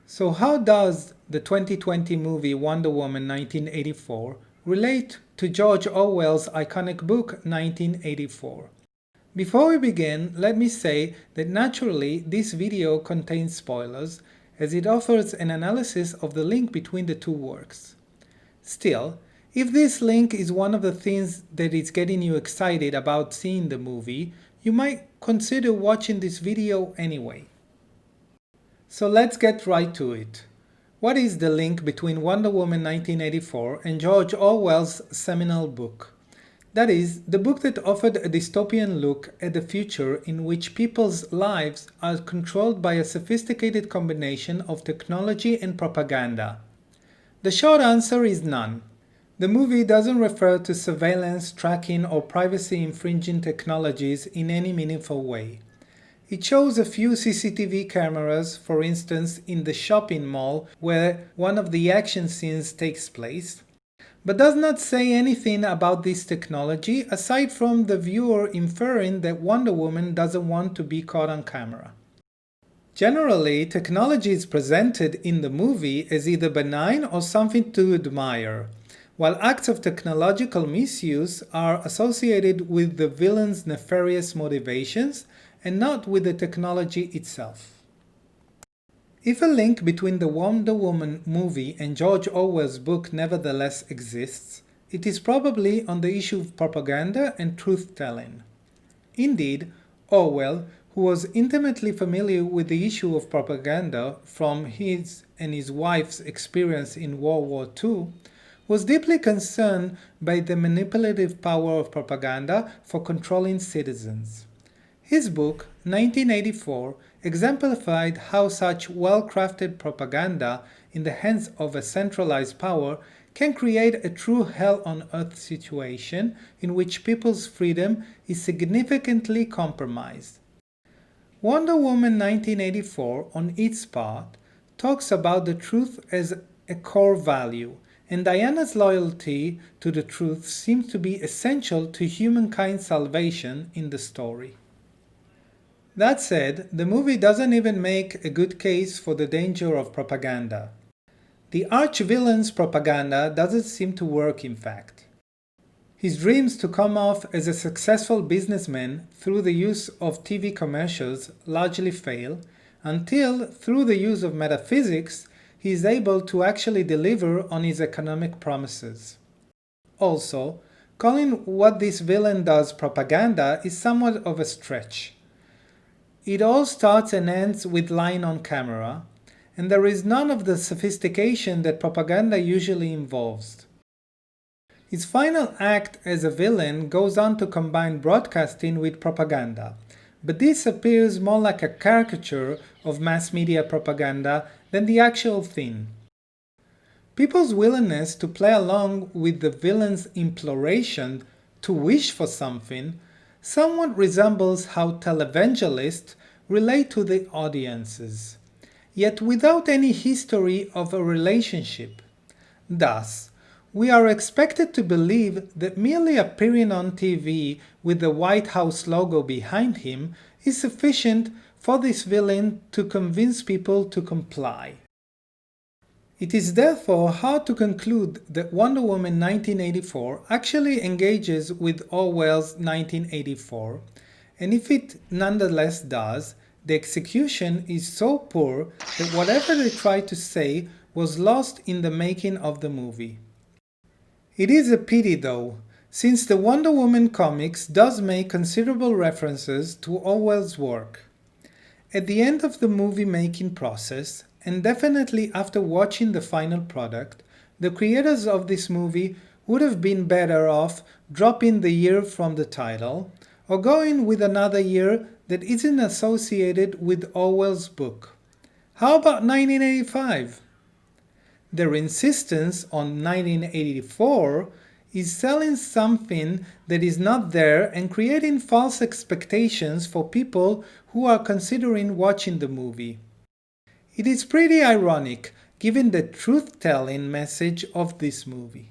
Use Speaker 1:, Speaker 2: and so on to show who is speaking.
Speaker 1: So how does the 2020 movie Wonder Woman 1984 relate to George Orwell's iconic book 1984? Before we begin, let me say that naturally this video contains spoilers, as it offers an analysis of the link between the two works. Still, if this link is one of the things that is getting you excited about seeing the movie, you might consider watching this video anyway. So let's get right to it. What is the link between Wonder Woman 1984 and George Orwell's seminal book? That is, the book that offered a dystopian look at the future in which people's lives are controlled by a sophisticated combination of technology and propaganda. The short answer is none. The movie doesn't refer to surveillance, tracking, or privacy-infringing technologies in any meaningful way. It shows a few CCTV cameras, for instance, in the shopping mall where one of the action scenes takes place, but does not say anything about this technology aside from the viewer inferring that Wonder Woman doesn't want to be caught on camera. Generally, technology is presented in the movie as either benign or something to admire, while acts of technological misuse are associated with the villain's nefarious motivations and not with the technology itself. If a link between the Wonder Woman movie and George Orwell's book nevertheless exists, it is probably on the issue of propaganda and truth-telling. Indeed, Orwell, who was intimately familiar with the issue of propaganda from his and his wife's experience in World War II, was deeply concerned by the manipulative power of propaganda for controlling citizens. His book, 1984, exemplified how such well-crafted propaganda in the hands of a centralized power can create a true hell-on-earth situation in which people's freedom is significantly compromised. Wonder Woman 1984, on its part, talks about the truth as a core value, and Diana's loyalty to the truth seems to be essential to humankind's salvation in the story. That said, the movie doesn't even make a good case for the danger of propaganda. The arch-villain's propaganda doesn't seem to work, in fact. His dreams to come off as a successful businessman through the use of TV commercials largely fail, until, through the use of metaphysics, he is able to actually deliver on his economic promises. Also, calling what this villain does propaganda is somewhat of a stretch. It all starts and ends with lying on camera, and there is none of the sophistication that propaganda usually involves. His final act as a villain goes on to combine broadcasting with propaganda, but this appears more like a caricature of mass media propaganda than the actual thing. People's willingness to play along with the villain's imploration to wish for something somewhat resembles how televangelists relate to the audiences, yet without any history of a relationship. Thus, we are expected to believe that merely appearing on TV with the White House logo behind him is sufficient for this villain to convince people to comply. It is therefore hard to conclude that Wonder Woman 1984 actually engages with Orwell's 1984, and if it nonetheless does, the execution is so poor that whatever they tried to say was lost in the making of the movie. It is a pity though, since the Wonder Woman comics does make considerable references to Orwell's work. At the end of the movie-making process, and definitely after watching the final product, the creators of this movie would have been better off dropping the year from the title, or going with another year that isn't associated with Orwell's book. How about 1985? Their insistence on 1984 is selling something that is not there and creating false expectations for people who are considering watching the movie. It is pretty ironic, given the truth-telling message of this movie.